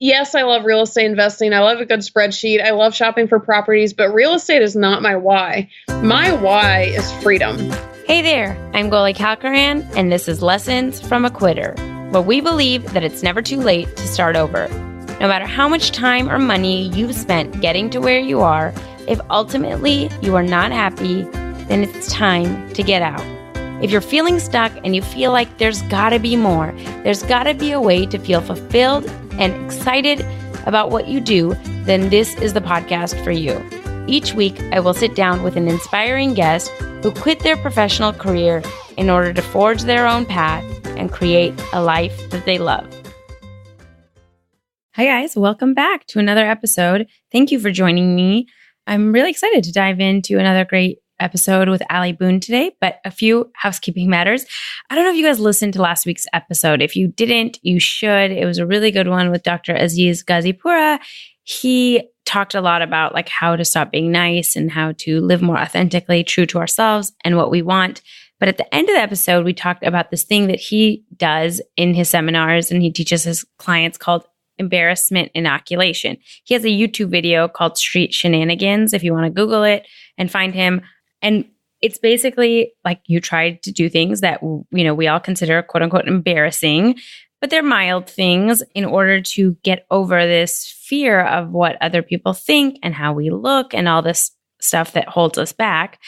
yes, I love real estate investing. I love a good spreadsheet. I love shopping for properties, but real estate is not my why. My why is freedom. Hey there, I'm Goli Kalkaran, and this is Lessons from a Quitter, where we believe that it's never too late to start over. No matter how much time or money you've spent getting to where you are, if ultimately you are not happy, then it's time to get out. If you're feeling stuck and you feel like there's gotta be more, there's gotta be a way to feel fulfilled and excited about what you do, then this is the podcast for you. Each week, I will sit down with an inspiring guest who quit their professional career in order to forge their own path and create a life that they love. Hi guys, welcome back to another episode. Thank you for joining me. I'm really excited to dive into another great episode with Ali Boone today, but a few housekeeping matters. I don't know if you guys listened to last week's episode. If you didn't, you should. It was a really good one with Dr. Aziz Ghazipura. He talked a lot about like how to stop being nice and how to live more authentically, true to ourselves and what we want. But at the end of the episode, we talked about this thing that he does in his seminars and he teaches his clients called Embarrassment Inoculation. He has a YouTube video called Street Shenanigans, if you want to Google it and find him. And it's basically like you try to do things that, we all consider quote unquote embarrassing, but they're mild things in order to get over this fear of what other people think and how we look and all this stuff that holds us back.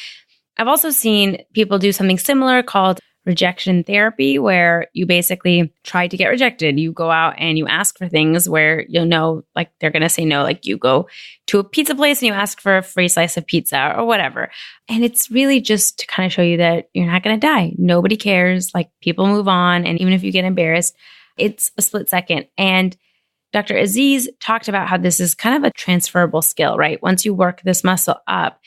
I've also seen people do something similar called Rejection Therapy, where you basically try to get rejected. You go out and you ask for things where you'll know, like they're going to say no, like you go to a pizza place and you ask for a free slice of pizza or whatever. And it's really just to kind of show you that you're not going to die. Nobody cares. Like people move on. And even if you get embarrassed, it's a split second. And Dr. Aziz talked about how this is kind of a transferable skill, right? Once you work this muscle up,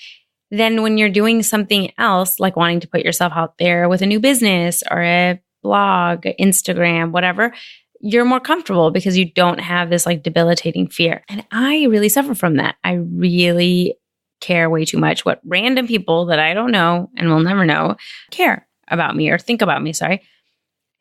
then when you're doing something else, like wanting to put yourself out there with a new business or a blog, Instagram, whatever, you're more comfortable because you don't have this like debilitating fear. And I really suffer from that. I really care way too much what random people that I don't know and will never know care about me or think about me,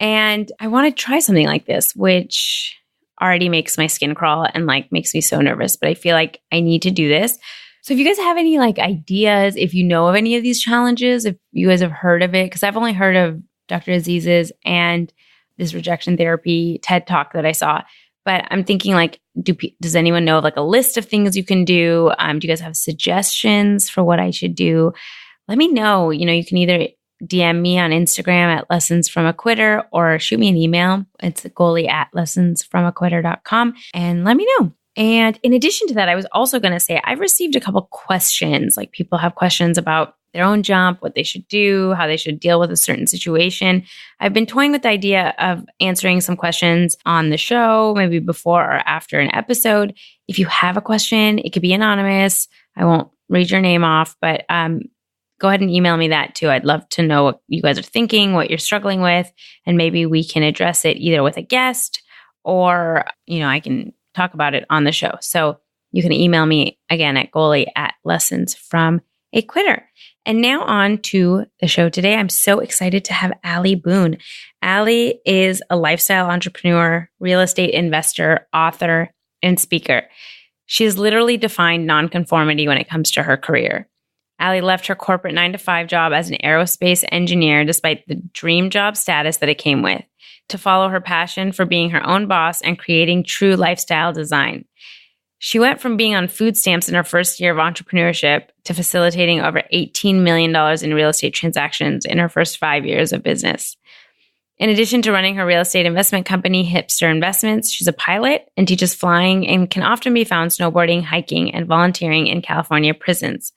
And I want to try something like this, which already makes my skin crawl and like makes me so nervous, but I feel like I need to do this. So if you guys have any like ideas, if you know of any of these challenges, if you guys have heard of it, because I've only heard of Dr. Aziz's and this rejection therapy TED Talk that I saw, but I'm thinking like, does anyone know of like a list of things you can do? Do you guys have suggestions for what I should do? Let me know. You can either DM me on Instagram at Lessons from a Quitter or shoot me an email. It's Goli@lessonsfromaquitter.com and let me know. And in addition to that, I was also going to say, I've received a couple questions, like people have questions about their own jump, what they should do, how they should deal with a certain situation. I've been toying with the idea of answering some questions on the show, maybe before or after an episode. If you have a question, it could be anonymous. I won't read your name off, but go ahead and email me that too. I'd love to know what you guys are thinking, what you're struggling with, and maybe we can address it either with a guest or, I can talk about it on the show. So you can email me again at Goli@lessonsfromaquitter. And now on to the show today. I'm so excited to have Ali Boone. Ali is a lifestyle entrepreneur, real estate investor, author, and speaker. She has literally defined non-conformity when it comes to her career. Ali left her corporate 9-to-5 job as an aerospace engineer despite the dream job status that it came with, to follow her passion for being her own boss and creating true lifestyle design. She went from being on food stamps in her first year of entrepreneurship to facilitating over $18 million in real estate transactions in her first 5 years of business. In addition to running her real estate investment company, Hipster Investments, she's a pilot and teaches flying and can often be found snowboarding, hiking, and volunteering in California prisons.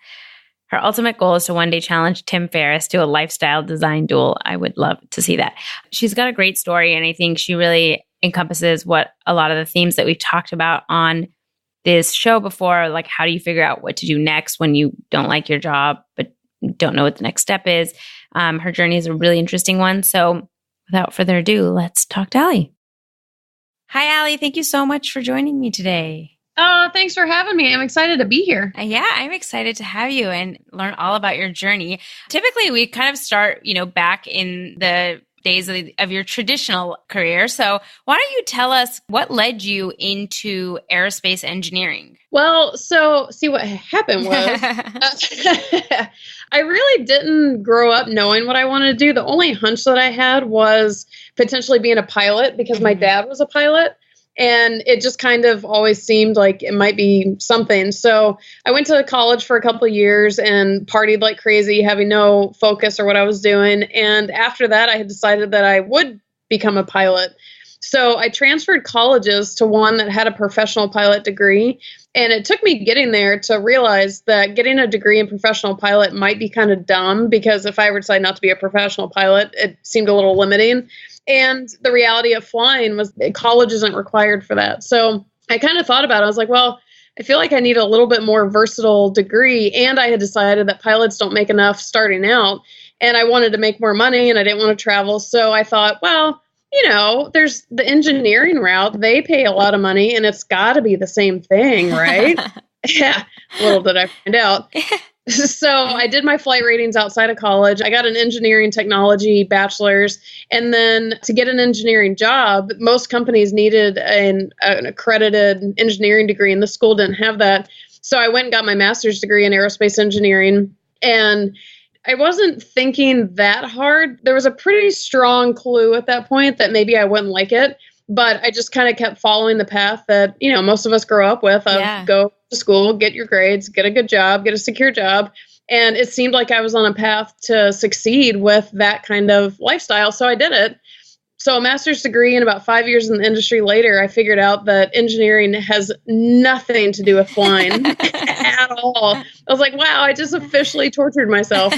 Her ultimate goal is to one day challenge Tim Ferriss to a lifestyle design duel. I would love to see that. She's got a great story, and I think she really encompasses what a lot of the themes that we've talked about on this show before, like how do you figure out what to do next when you don't like your job but don't know what the next step is. Her journey is a really interesting one. So without further ado, let's talk to Ali. Hi, Ali. Thank you so much for joining me today. Thanks for having me. I'm excited to be here. Yeah, I'm excited to have you and learn all about your journey. Typically, we kind of start, back in the days of your traditional career. So why don't you tell us what led you into aerospace engineering? Well, so see what happened was I really didn't grow up knowing what I wanted to do. The only hunch that I had was potentially being a pilot because my dad was a pilot. And it just kind of always seemed like it might be something. So I went to college for a couple of years and partied like crazy, having no focus or what I was doing. And after that, I had decided that I would become a pilot. So I transferred colleges to one that had a professional pilot degree. And it took me getting there to realize that getting a degree in professional pilot might be kind of dumb, because if I ever decide not to be a professional pilot, it seemed a little limiting. And the reality of flying was college isn't required for that. So I kind of thought about it. I was like, well, I feel like I need a little bit more versatile degree. And I had decided that pilots don't make enough starting out. And I wanted to make more money and I didn't want to travel. So I thought, well, there's the engineering route. They pay a lot of money and it's got to be the same thing, right? Yeah. Little did I find out. So I did my flight ratings outside of college. I got an engineering technology bachelor's. And then to get an engineering job, most companies needed an accredited engineering degree, and the school didn't have that. So I went and got my master's degree in aerospace engineering. And I wasn't thinking that hard. There was a pretty strong clue at that point that maybe I wouldn't like it. But I just kind of kept following the path that, most of us grow up with of go to school, get your grades, get a good job, get a secure job. And it seemed like I was on a path to succeed with that kind of lifestyle. So I did it. So a master's degree and about 5 years in the industry later, I figured out that engineering has nothing to do with flying at all. I was like, wow, I just officially tortured myself.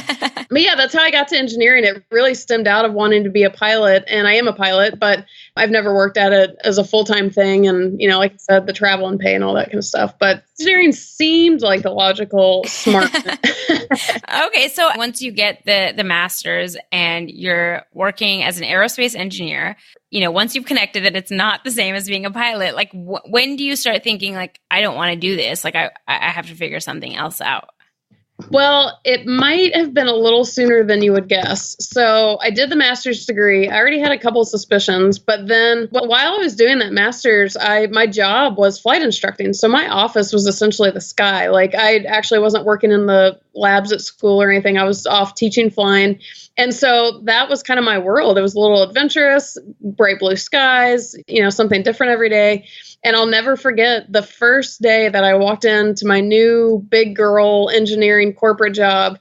But yeah, that's how I got to engineering. It really stemmed out of wanting to be a pilot. And I am a pilot, but I've never worked at it as a full-time thing. And, like I said, the travel and pay and all that kind of stuff. But engineering seemed like the logical, smart. Okay. So once you get the master's and you're working as an aerospace engineer, once you've connected that it's not the same as being a pilot, like when do you start thinking like, I don't want to do this? Like I have to figure something else out. Well, it might have been a little sooner than you would guess. So I did the master's degree. I already had a couple of suspicions, but then while I was doing that master's, my job was flight instructing. So my office was essentially the sky. Like I actually wasn't working in the labs at school or anything. I was off teaching flying. And so that was kind of my world. It was a little adventurous, bright blue skies, something different every day. And I'll never forget the first day that I walked into my new big girl engineering corporate job.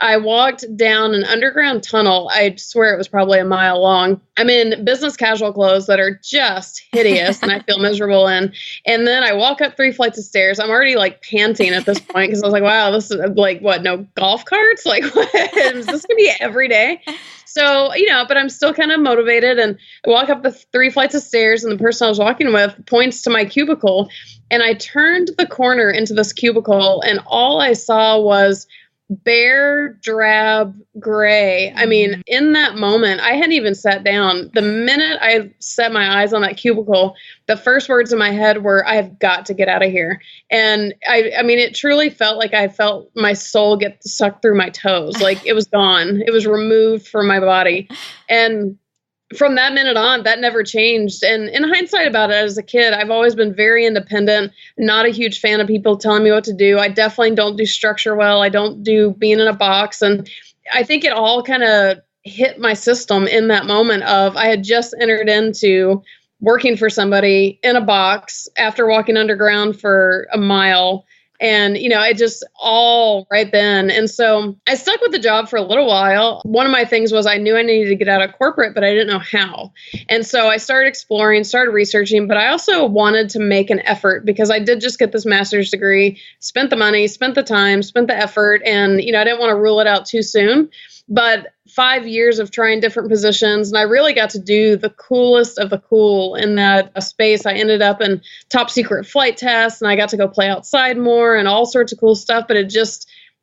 I walked down an underground tunnel. I swear it was probably a mile long. I'm in business casual clothes that are just hideous and I feel miserable in. And then I walk up 3 flights of stairs. I'm already like panting at this point because I was like, wow, this is like what? No golf carts? Like what? Is this going to be every day? So, but I'm still kind of motivated, and I walk up the 3 flights of stairs and the person I was walking with points to my cubicle, and I turned the corner into this cubicle and all I saw was bare, drab, gray. I mean, in that moment, I hadn't even sat down. The minute I set my eyes on that cubicle, the first words in my head were, I've got to get out of here. And I mean, it truly felt like I felt my soul get sucked through my toes. Like it was gone. It was removed from my body. And from that minute on, that never changed. And in hindsight about it, as a kid, I've always been very independent, not a huge fan of people telling me what to do. I definitely don't do structure well. I don't do being in a box. And I think it all kind of hit my system in that moment of I had just entered into working for somebody in a box after walking underground for a mile. And, it just all right then. And so I stuck with the job for a little while. One of my things was I knew I needed to get out of corporate, but I didn't know how. And so I started exploring, started researching, but I also wanted to make an effort because I did just get this master's degree, spent the money, spent the time, spent the effort. And, I didn't want to rule it out too soon. But 5 years of trying different positions, and I really got to do the coolest of the cool in that space. I ended up in top secret flight tests, and I got to go play outside more and all sorts of cool stuff. But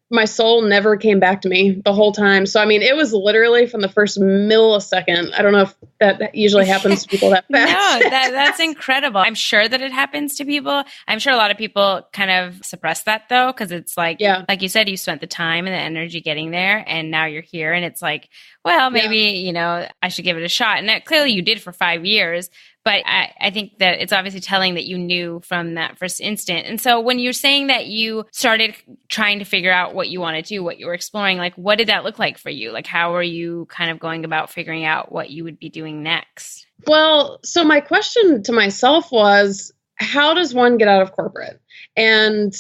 my soul never came back to me the whole time. So, I mean, it was literally from the first millisecond. I don't know if that usually happens to people that fast. No, that's incredible. I'm sure that it happens to people. I'm sure a lot of people kind of suppress that though, because it's like, like you said, you spent the time and the energy getting there, and now you're here, and it's like, well, maybe, I should give it a shot. And that, clearly you did for 5 years. But I think that it's obviously telling that you knew from that first instant. And so when you're saying that you started trying to figure out what you want to do, what you were exploring, like, what did that look like for you? Like, how were you kind of going about figuring out what you would be doing next? Well, so my question to myself was, how does one get out of corporate? And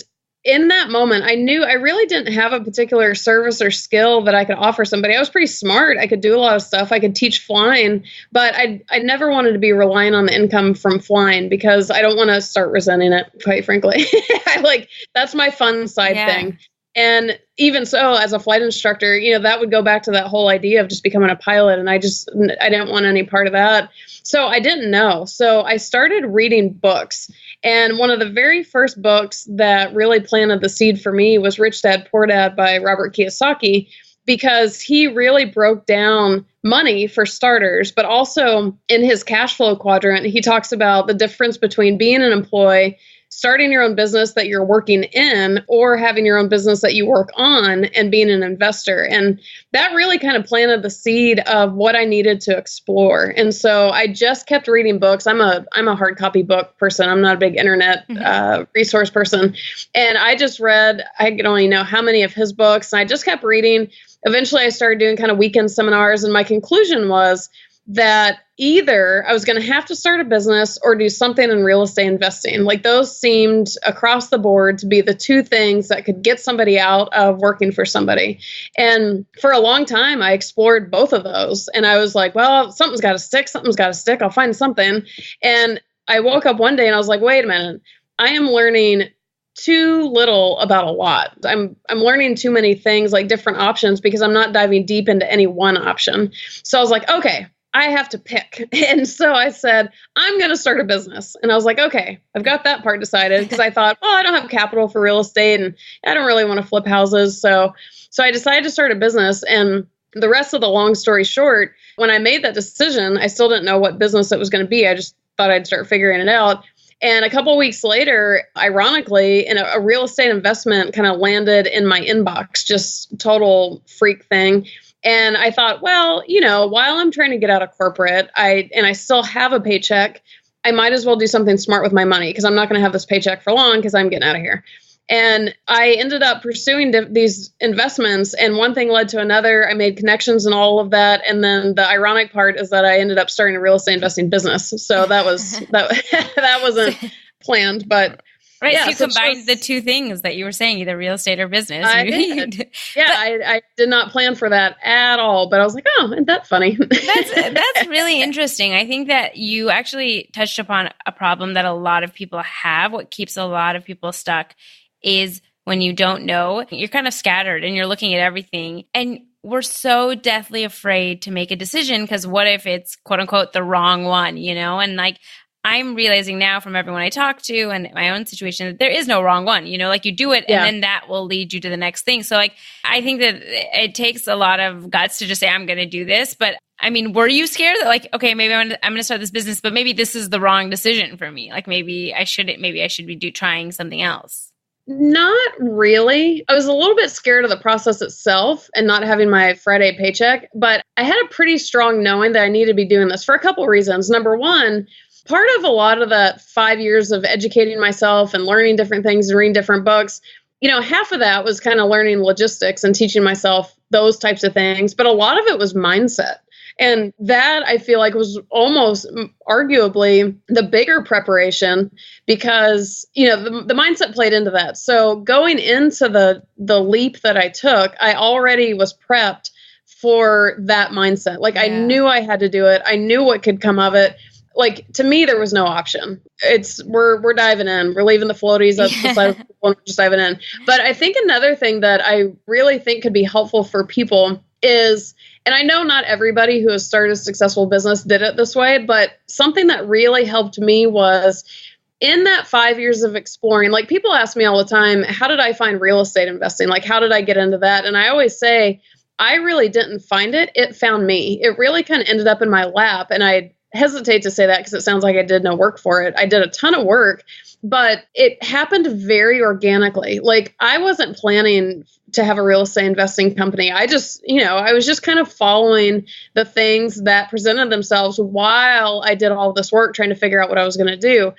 in that moment, I knew I really didn't have a particular service or skill that I could offer somebody. I was pretty smart. I could do a lot of stuff. I could teach flying, but I never wanted to be relying on the income from flying, because I don't want to start resenting it, quite frankly. That's my fun side thing. And even so, as a flight instructor, that would go back to that whole idea of just becoming a pilot. And I didn't want any part of that. So I didn't know. So I started reading books. And one of the very first books that really planted the seed for me was Rich Dad, Poor Dad by Robert Kiyosaki, because he really broke down money for starters, but also in his cash flow quadrant, he talks about the difference between being an employee, starting your own business that you're working in, or having your own business that you work on, and being an investor. And that really kind of planted the seed of what I needed to explore. And so I just kept reading books. I'm a hard copy book person. I'm not a big internet resource person. And I just read, I don't even know how many of his books. And I just kept reading. Eventually I started doing kind of weekend seminars. And my conclusion was that either I was going to have to start a business or do something in real estate investing. Like, those seemed across the board to be the two things that could get somebody out of working for somebody. And for a long time, I explored both of those. And I was like, well, something's got to stick. Something's got to stick. I'll find something. And I woke up one day and I was like, wait a minute. I am learning too little about a lot. I'm learning too many things, like different options, because I'm not diving deep into any one option. So I was like, okay, I have to pick. And so I said, I'm going to start a business. And I was like, okay, I've got that part decided, because I thought, I don't have capital for real estate and I don't really want to flip houses. So I decided to start a business. And the rest of the long story short, when I made that decision, I still didn't know what business it was going to be. I just thought I'd start figuring it out. And a couple of weeks later, ironically, a real estate investment kind of landed in my inbox, just total freak thing. And I thought, well, while I'm trying to get out of corporate, I still have a paycheck, I might as well do something smart with my money, because I'm not going to have this paycheck for long, because I'm getting out of here. And I ended up pursuing these investments, and one thing led to another. I made connections and all of that. And then the ironic part is that I ended up starting a real estate investing business. So that wasn't planned, but right. Yeah, so you combined the two things that you were saying, either real estate or business. I did. Yeah, I did not plan for that at all, but I was like, oh, isn't that funny? That's really interesting. I think that you actually touched upon a problem that a lot of people have. What keeps a lot of people stuck is when you don't know, you're kind of scattered and you're looking at everything. And we're so deathly afraid to make a decision, because what if it's quote unquote the wrong one, And like, I'm realizing now from everyone I talk to and my own situation that there is no wrong one, like you do it and then that will lead you to the next thing. So like, I think that it takes a lot of guts to just say, I'm going to do this. But I mean, were you scared that like, okay, maybe I'm going to start this business, but maybe this is the wrong decision for me. Like maybe I should be trying something else. Not really. I was a little bit scared of the process itself and not having my Friday paycheck, but I had a pretty strong knowing that I needed to be doing this for a couple of reasons. Number one, part of a lot of that 5 years of educating myself and learning different things and reading different books, half of that was kind of learning logistics and teaching myself those types of things. But a lot of it was mindset. And that I feel like was almost arguably the bigger preparation, because, the mindset played into that. So going into the leap that I took, I already was prepped for that mindset. Like I knew I had to do it. I knew what could come of it. Like, to me, there was no option. We're diving in. We're leaving the floaties up the side of the pool and we're just diving in. But I think another thing that I really think could be helpful for people is, and I know not everybody who has started a successful business did it this way, but something that really helped me was in that 5 years of exploring, like people ask me all the time, how did I find real estate investing? Like, how did I get into that? And I always say, I really didn't find it. It found me. It really kind of ended up in my lap. And I hesitate to say that because it sounds like I did no work for it. I did a ton of work, but it happened very organically. Like I wasn't planning to have a real estate investing company. I just, I was just kind of following the things that presented themselves while I did all this work trying to figure out what I was going to do.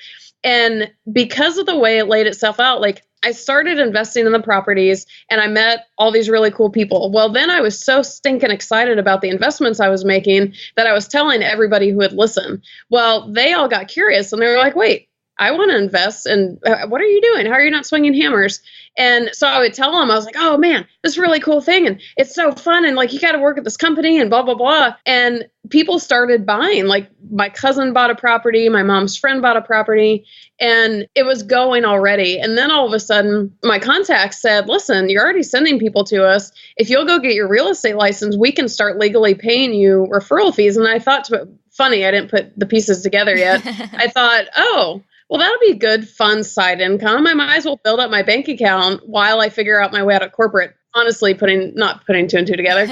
And because of the way it laid itself out, like I started investing in the properties and I met all these really cool people. Well, then I was so stinking excited about the investments I was making that I was telling everybody who would listen. Well, they all got curious and they were like, wait, I want to invest. And what are you doing? How are you not swinging hammers? And so I would tell them, I was like, oh man, this is a really cool thing. And it's so fun. And like, you got to work at this company and blah, blah, blah. And people started buying, like my cousin bought a property, my mom's friend bought a property, and it was going already. And then all of a sudden my contacts said, listen, you're already sending people to us. If you'll go get your real estate license, we can start legally paying you referral fees. And I thought, funny, I didn't put the pieces together yet. I thought, oh, well, that'll be a good, fun side income. I might as well build up my bank account while I figure out my way out of corporate. Honestly, not putting two and two together.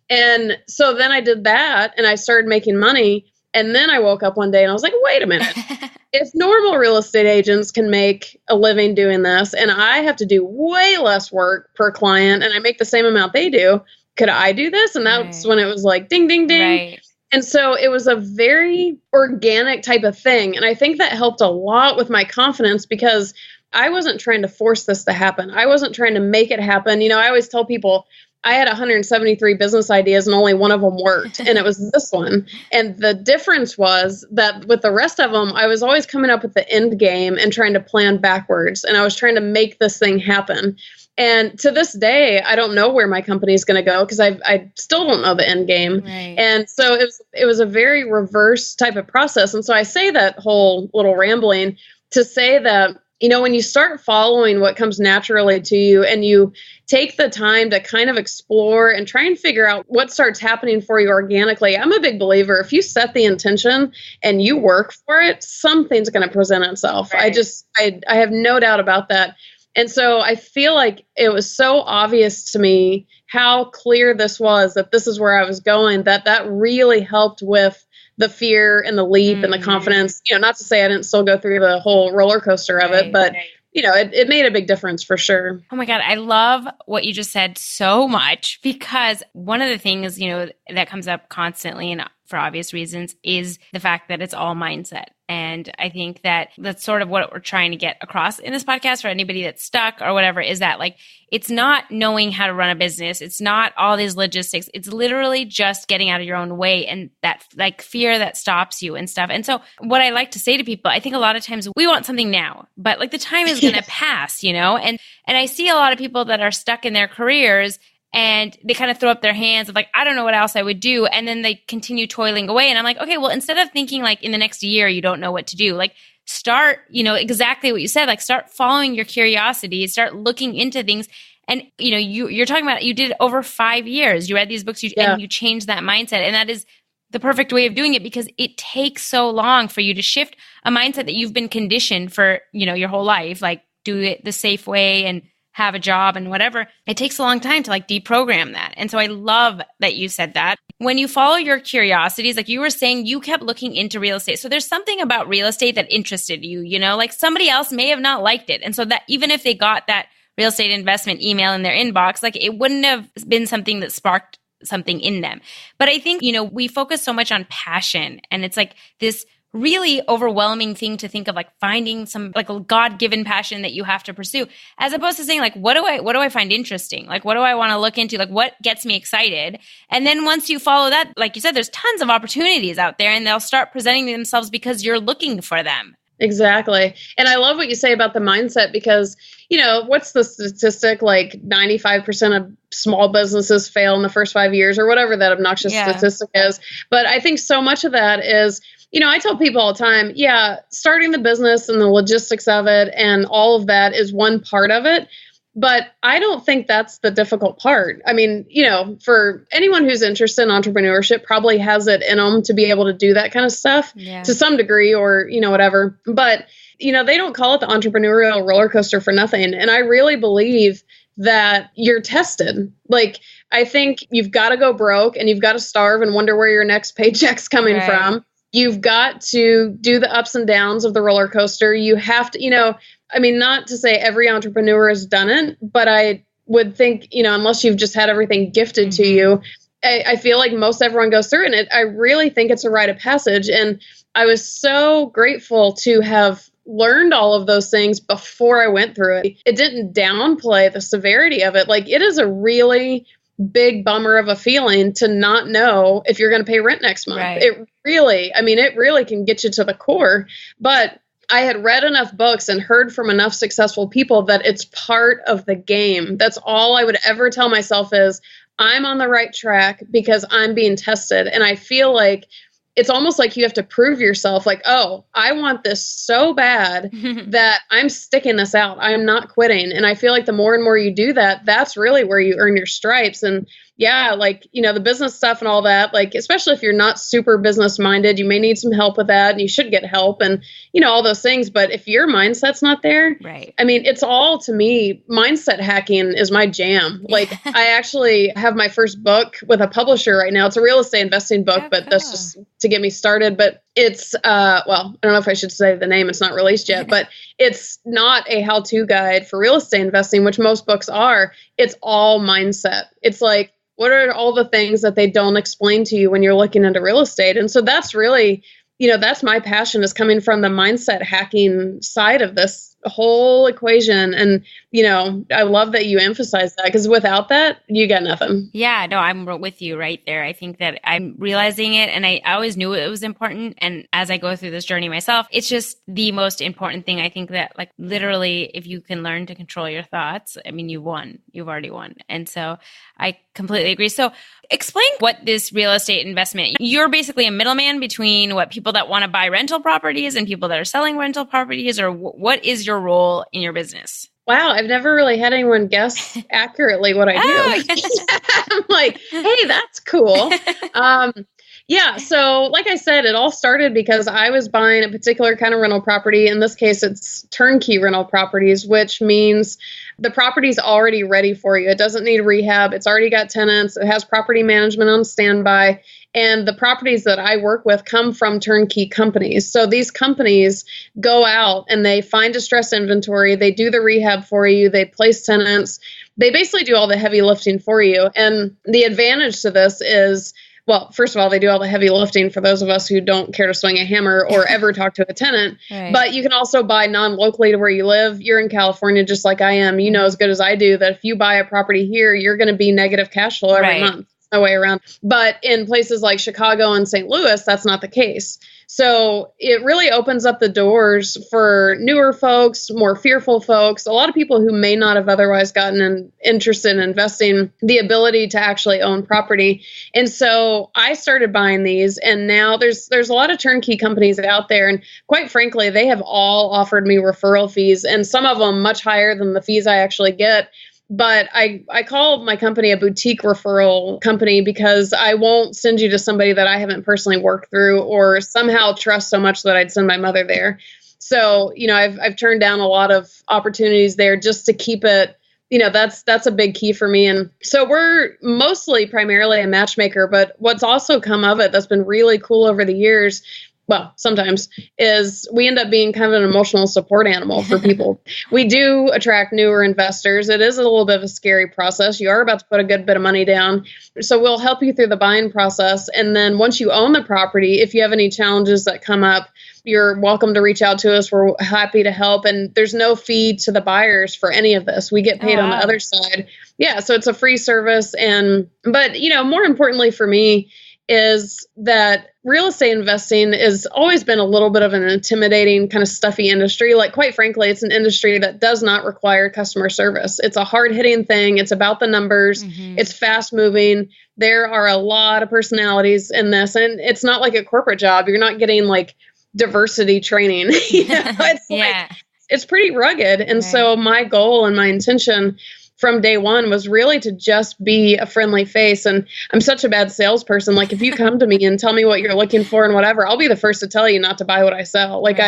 And so then I did that and I started making money. And then I woke up one day and I was like, wait a minute. If normal real estate agents can make a living doing this and I have to do way less work per client and I make the same amount they do, could I do this? And that's when it was like, ding, ding, ding. Right. And so it was a very organic type of thing. And I think that helped a lot with my confidence because I wasn't trying to force this to happen. I wasn't trying to make it happen. I always tell people I had 173 business ideas and only one of them worked. And it was this one. And the difference was that with the rest of them, I was always coming up with the end game and trying to plan backwards. And I was trying to make this thing happen. And to this day, I don't know where my company is going to go because I still don't know the end game. Right. And so it was a very reverse type of process. And so I say that whole little rambling to say that, when you start following what comes naturally to you and you take the time to kind of explore and try and figure out what starts happening for you organically, I'm a big believer. If you set the intention and you work for it, something's going to present itself. Right. I have no doubt about that. And so I feel like it was so obvious to me how clear this was, that this is where I was going, that really helped with the fear and the leap and the confidence, not to say I didn't still go through the whole roller coaster of it, but it made a big difference for sure. Oh my God. I love what you just said so much because one of the things, that comes up constantly and for obvious reasons is the fact that it's all mindset. And I think that that's sort of what we're trying to get across in this podcast for anybody that's stuck or whatever, is that like, it's not knowing how to run a business. It's not all these logistics. It's literally just getting out of your own way and that like fear that stops you and stuff. And so what I like to say to people, I think a lot of times we want something now, but like the time is going to pass, and I see a lot of people that are stuck in their careers and they kind of throw up their hands of like, I don't know what else I would do. And then they continue toiling away. And I'm like, okay, well, instead of thinking like in the next year, you don't know what to do, like start, exactly what you said, like start following your curiosity, start looking into things. And, you're talking about, you did over 5 years, you read these books and you changed that mindset. And that is the perfect way of doing it because it takes so long for you to shift a mindset that you've been conditioned for, your whole life, like do it the safe way and have a job and whatever. It takes a long time to like deprogram that. And so I love that you said that. When you follow your curiosities, like you were saying, you kept looking into real estate. So there's something about real estate that interested you, like somebody else may have not liked it. And so that even if they got that real estate investment email in their inbox, like it wouldn't have been something that sparked something in them. But I think, we focus so much on passion and it's like this really overwhelming thing to think of, like finding some like a God-given passion that you have to pursue, as opposed to saying like, what do I find interesting? Like, what do I want to look into? Like, what gets me excited? And then once you follow that, like you said, there's tons of opportunities out there and they'll start presenting themselves because you're looking for them. Exactly. And I love what you say about the mindset because, what's the statistic? Like 95% of small businesses fail in the first 5 years or whatever that obnoxious statistic is. But I think so much of that is, I tell people all the time, starting the business and the logistics of it and all of that is one part of it. But I don't think that's the difficult part. I mean, for anyone who's interested in entrepreneurship probably has it in them to be able to do that kind of stuff to some degree or, whatever. But, they don't call it the entrepreneurial roller coaster for nothing. And I really believe that you're tested. Like, I think you've got to go broke and you've got to starve and wonder where your next paycheck's coming from. You've got to do the ups and downs of the roller coaster. You have to, not to say every entrepreneur has done it, but I would think, unless you've just had everything gifted to you, I feel like most everyone goes through it. And I really think it's a rite of passage. And I was so grateful to have learned all of those things before I went through it. It didn't downplay the severity of it. Like, it is a really big bummer of a feeling to not know if you're going to pay rent next month. Right. It really can get you to the core. But I had read enough books and heard from enough successful people that it's part of the game. That's all I would ever tell myself is I'm on the right track because I'm being tested. And I feel like it's almost like you have to prove yourself like, oh, I want this so bad that I'm sticking this out. I'm not quitting. And I feel like the more and more you do that, that's really where you earn your stripes. And the business stuff and all that, like, especially if you're not super business minded, you may need some help with that and you should get help and, all those things. But if your mindset's not there, right. I mean, it's all, to me, mindset hacking is my jam. Like, I actually have my first book with a publisher right now. It's a real estate investing book, but that's just to get me started. But it's, I don't know if I should say the name. It's not released yet, but it's not a how-to guide for real estate investing, which most books are. It's all mindset. It's like, what are all the things that they don't explain to you when you're looking into real estate? And so that's really, that's my passion, is coming from the mindset hacking side of this whole equation. And, I love that you emphasize that, because without that, you got nothing. Yeah, no, I'm with you right there. I think that I'm realizing it, and I always knew it was important. And as I go through this journey myself, it's just the most important thing. I think that, like, literally, if you can learn to control your thoughts, I mean, you've already won. And so I completely agree. So explain what this real estate investment, you're basically a middleman between people that want to buy rental properties and people that are selling rental properties, or what is your role in your business? Wow, I've never really had anyone guess accurately what I do. I'm like, hey, that's cool. So like I said, it all started because I was buying a particular kind of rental property. In this case, it's turnkey rental properties, which means the property's already ready for you. It doesn't need rehab. It's already got tenants. It has property management on standby. And the properties that I work with come from turnkey companies. So these companies go out and they find distressed inventory. They do the rehab for you. They place tenants. They basically do all the heavy lifting for you. And the advantage to this is, well, first of all, they do all the heavy lifting for those of us who don't care to swing a hammer or ever talk to a tenant. Right. But you can also buy non-locally to where you live. You're in California just like I am. You know as good as I do that if you buy a property here, you're going to be negative cash flow every month. No way around. But in places like Chicago and St. Louis, that's not the case. So it really opens up the doors for newer folks, more fearful folks, a lot of people who may not have otherwise gotten interested in investing, the ability to actually own property. And so I started buying these, and now there's a lot of turnkey companies out there. And quite frankly, they have all offered me referral fees, and some of them much higher than the fees I actually get. But I call my company a boutique referral company because I won't send you to somebody that I haven't personally worked through or somehow trust so much that I'd send my mother there. So, I've turned down a lot of opportunities there just to keep it, that's a big key for me. And so we're primarily a matchmaker, but what's also come of it that's been really cool over the years, well, sometimes, is we end up being kind of an emotional support animal for people. We do attract newer investors. It is a little bit of a scary process. You are about to put a good bit of money down. So we'll help you through the buying process. And then once you own the property, if you have any challenges that come up, you're welcome to reach out to us. We're happy to help. And there's no fee to the buyers for any of this. We get paid on the other side. Yeah, so it's a free service. But more importantly for me, is that real estate investing has always been a little bit of an intimidating, kind of stuffy industry. Like, quite frankly, it's an industry that does not require customer service. It's a hard-hitting thing. It's about the numbers. Mm-hmm. It's fast-moving. There are a lot of personalities in this, and it's not like a corporate job. You're not getting like diversity training. It's it's pretty rugged. And so my goal and my intention from day one was really to just be a friendly face. And I'm such a bad salesperson. Like, if you come to me and tell me what you're looking for and whatever, I'll be the first to tell you not to buy what I sell. Like,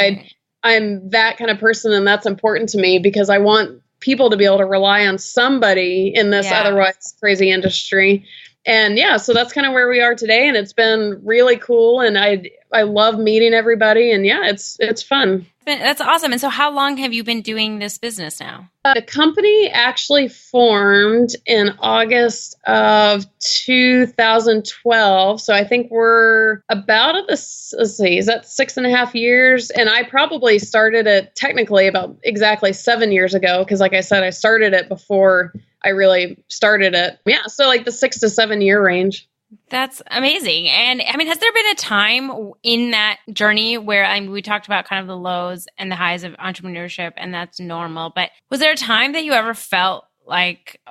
I'm that kind of person, and that's important to me because I want people to be able to rely on somebody in this otherwise crazy industry. And so that's kind of where we are today. And it's been really cool. And I love meeting everybody. And it's fun. That's awesome. And so how long have you been doing this business now? The company actually formed in August of 2012. So I think we're about at this, let's see, is that 6.5 years? And I probably started it technically about exactly 7 years ago. Because like I said, I started it before I really started it. Yeah. So like the 6 to 7 year range. That's amazing. And I mean, has there been a time in that journey where we talked about kind of the lows and the highs of entrepreneurship, and that's normal, but was there a time that you ever felt like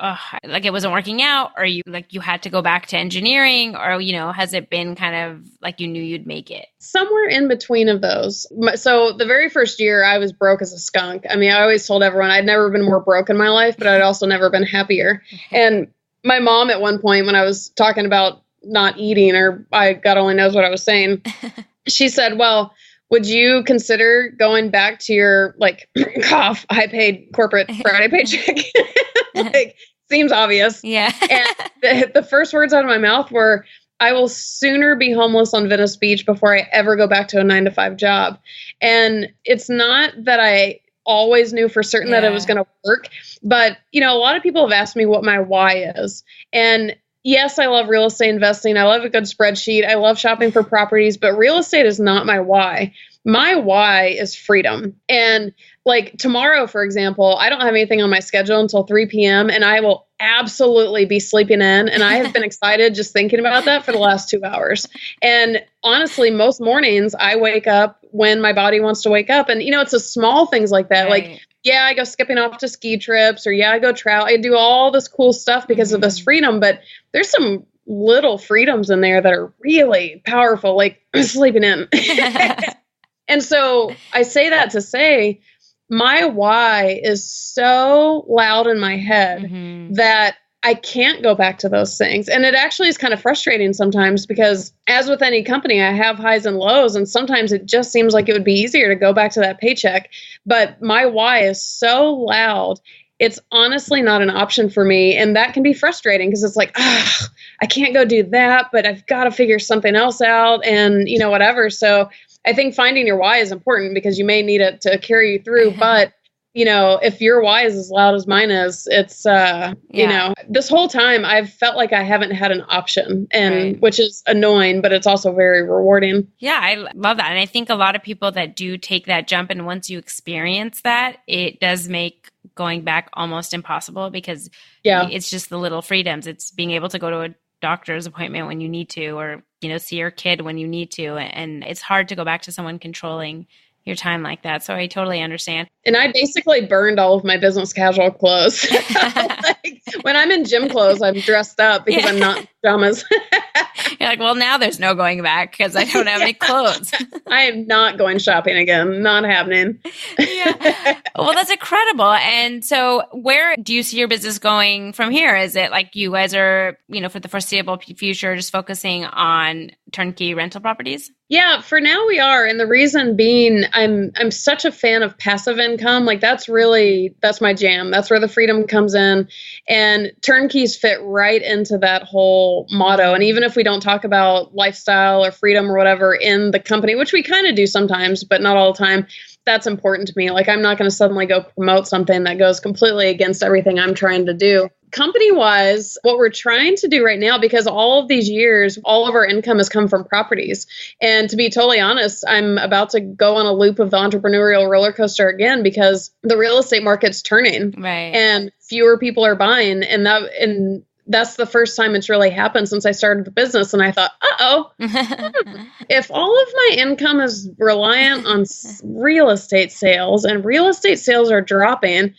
it wasn't working out, or you had to go back to engineering, or, has it been kind of like you knew you'd make it? Somewhere in between of those. So the very first year I was broke as a skunk. I mean, I always told everyone I'd never been more broke in my life, but I'd also never been happier. And my mom at one point, when I was talking about not eating, or God only knows what I was saying, she said, well, would you consider going back to your high paid corporate Friday paycheck? Seems obvious. Yeah. And the first words out of my mouth were, I will sooner be homeless on Venice Beach before I ever go back to a 9-to-5 job. And it's not that I always knew for certain that it was going to work, but a lot of people have asked me what my why is. And yes, I love real estate investing. I love a good spreadsheet. I love shopping for properties, but real estate is not my why. My why is freedom. And like tomorrow, for example, I don't have anything on my schedule until 3 p.m. and I will absolutely be sleeping in. And I have been excited just thinking about that for the last 2 hours. And honestly, most mornings I wake up when my body wants to wake up. And, it's the small things like that. Right. Like, I go skipping off to ski trips, or I go travel. I do all this cool stuff because of this freedom, but there's some little freedoms in there that are really powerful, like sleeping in. And so I say that to say my why is so loud in my head that I can't go back to those things. And it actually is kind of frustrating sometimes because, as with any company, I have highs and lows. And sometimes it just seems like it would be easier to go back to that paycheck. But my why is so loud, it's honestly not an option for me. And that can be frustrating because it's like, I can't go do that, but I've got to figure something else out and, whatever. So I think finding your why is important because you may need it to carry you through. But if your why is as loud as mine is, it's, this whole time I've felt like I haven't had an option, and which is annoying, but it's also very rewarding. Yeah, I love that. And I think a lot of people that do take that jump, and once you experience that, it does make going back almost impossible because it's just the little freedoms. It's being able to go to a doctor's appointment when you need to, or, see your kid when you need to. And it's hard to go back to someone controlling your time like that. So I totally understand. And I basically burned all of my business casual clothes. When I'm in gym clothes, I'm dressed up because I'm not in pajamas. You're like, well, now there's no going back because I don't have any clothes. I am not going shopping again. Not happening. Well, that's incredible. And so where do you see your business going from here? Is it like you guys are, for the foreseeable future, just focusing on turnkey rental properties? Yeah, for now we are. And the reason being, I'm such a fan of passive income. Like that's my jam. That's where the freedom comes in. And turnkeys fit right into that whole motto. And even if we don't talk about lifestyle or freedom or whatever in the company, which we kind of do sometimes, but not all the time, that's important to me. Like I'm not going to suddenly go promote something that goes completely against everything I'm trying to do. Company-wise, what we're trying to do right now, because all of these years, all of our income has come from properties. And to be totally honest, I'm about to go on a loop of the entrepreneurial roller coaster again because the real estate market's turning. Right. And fewer people are buying. And that's the first time it's really happened since I started the business. And I thought, if all of my income is reliant on real estate sales and real estate sales are dropping,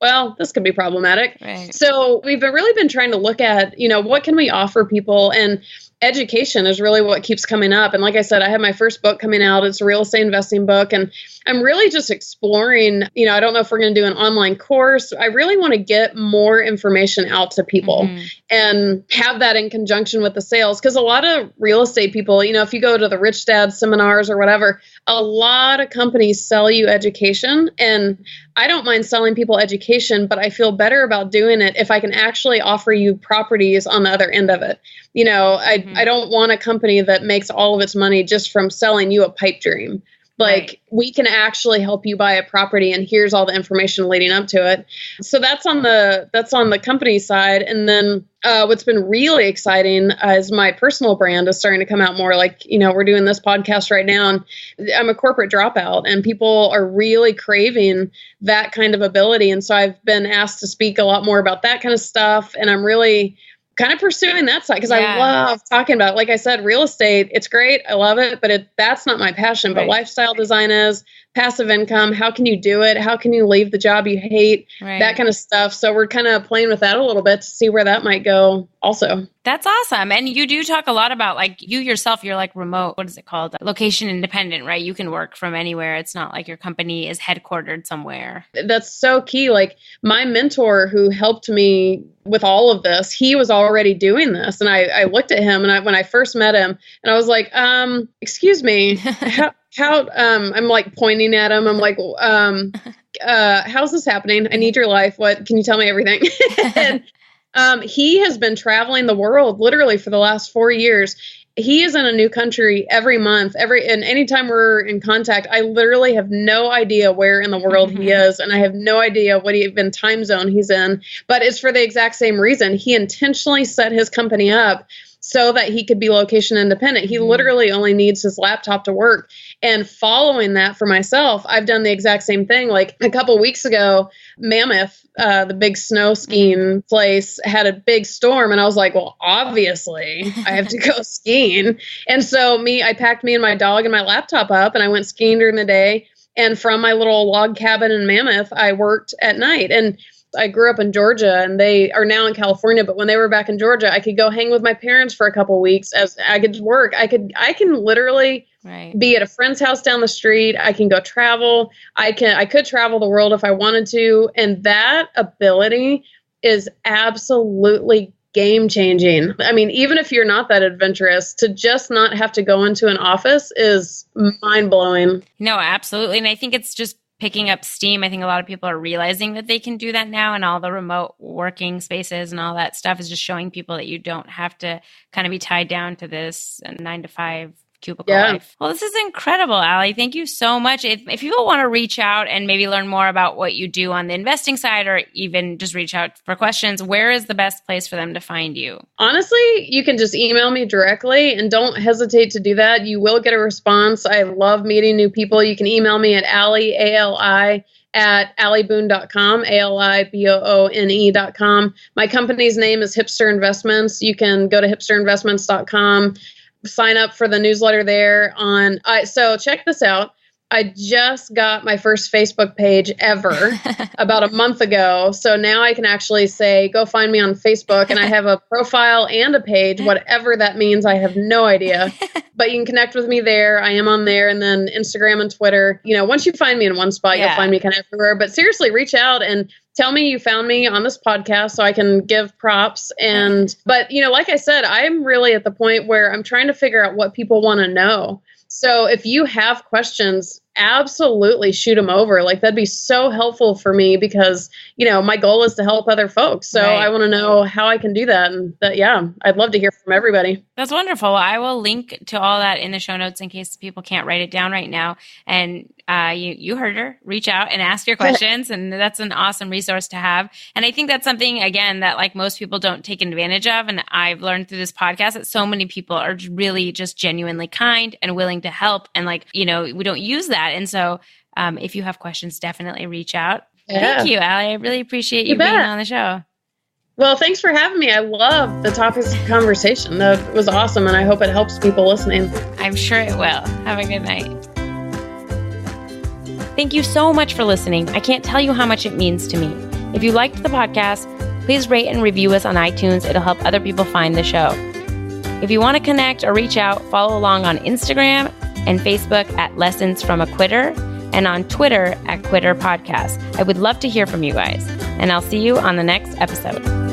well, this could be problematic. Right. So we've really been trying to look at, what can we offer people? And education is really what keeps coming up. And like I said, I have my first book coming out. It's a real estate investing book. And I'm really just exploring, I don't know if we're going to do an online course. I really want to get more information out to people and have that in conjunction with the sales. Because a lot of real estate people, if you go to the Rich Dad seminars or whatever, a lot of companies sell you education. And I don't mind selling people education, but I feel better about doing it if I can actually offer you properties on the other end of it. I don't want a company that makes all of its money just from selling you a pipe dream. Like we can actually help you buy a property, and here's all the information leading up to it. So that's on the company side. And then what's been really exciting is my personal brand is starting to come out more. Like, we're doing this podcast right now, and I'm a corporate dropout, and people are really craving that kind of ability. And so I've been asked to speak a lot more about that kind of stuff. And I'm really kind of pursuing that side because I love talking about it. Like I said, real estate, it's great. I love it, but that's not my passion. But lifestyle design is, passive income. How can you do it? How can you leave the job you hate? That kind of stuff. So we're kind of playing with that a little bit to see where that might go also. That's awesome. And you do talk a lot about like you yourself, you're like remote, what is it called? Location independent, right? You can work from anywhere. It's not like your company is headquartered somewhere. That's so key. Like my mentor who helped me with all of this, he was already doing this. And I looked at him and when I first met him and I was like, excuse me, how I'm like pointing at him. I'm like, how's this happening? I need your life. What, can you tell me everything? And he has been traveling the world literally for the last 4 years. He is in a new country every month, and anytime we're in contact, I literally have no idea where in the world he is. And I have no idea what even time zone he's in, but it's for the exact same reason. He intentionally set his company up so that he could be location independent. He literally only needs his laptop to work. And following that for myself, I've done the exact same thing. Like a couple of weeks ago, Mammoth, the big snow skiing place, had a big storm. And I was like, well, obviously I have to go skiing. And so I packed me and my dog and my laptop up and I went skiing during the day. And from my little log cabin in Mammoth, I worked at night. And I grew up in Georgia and they are now in California, but when they were back in Georgia, I could go hang with my parents for a couple of weeks as I could work. I can literally be at a friend's house down the street. I can go travel. I could travel the world if I wanted to. And that ability is absolutely game changing. I mean, even if you're not that adventurous, to just not have to go into an office is mind blowing. No, absolutely. And I think it's just picking up steam. I think a lot of people are realizing that they can do that now, and all the remote working spaces and all that stuff is just showing people that you don't have to kind of be tied down to this 9-to-5 cubicle life. Well, this is incredible, Ali. Thank you so much. If people want to reach out and maybe learn more about what you do on the investing side, or even just reach out for questions, where is the best place for them to find you? Honestly, you can just email me directly and don't hesitate to do that. You will get a response. I love meeting new people. You can email me at Ali, A-L-I, at aliboone.com, ALIBOONE.com. My company's name is Hipster Investments. You can go to hipsterinvestments.com. Sign up for the newsletter there so check this out. I just got my first Facebook page ever about a month ago. So now I can actually say, go find me on Facebook, and I have a profile and a page, whatever that means. I have no idea, but you can connect with me there. I am on there, and then Instagram and Twitter. Once you find me in one spot, you'll find me kind of everywhere, but seriously, reach out and tell me you found me on this podcast so I can give props. But like I said, I'm really at the point where I'm trying to figure out what people want to know. So if you have questions, absolutely shoot them over. Like that'd be so helpful for me because, my goal is to help other folks. So I want to know how I can do that. And I'd love to hear from everybody. That's wonderful. I will link to all that in the show notes in case people can't write it down right now. And you heard her. Reach out and ask your questions. And that's an awesome resource to have. And I think that's something, again, that like most people don't take advantage of. And I've learned through this podcast that so many people are really just genuinely kind and willing to help. And we don't use that. And so if you have questions, definitely reach out. Yeah. Thank you, Ali. I really appreciate you being on the show. Well, thanks for having me. I love the topics of conversation. That was awesome. And I hope it helps people listening. I'm sure it will. Have a good night. Thank you so much for listening. I can't tell you how much it means to me. If you liked the podcast, please rate and review us on iTunes. It'll help other people find the show. If you want to connect or reach out, follow along on Instagram and Facebook at Lessons from a Quitter. and on Twitter at Quitter Podcast. I would love to hear from you guys, and I'll see you on the next episode.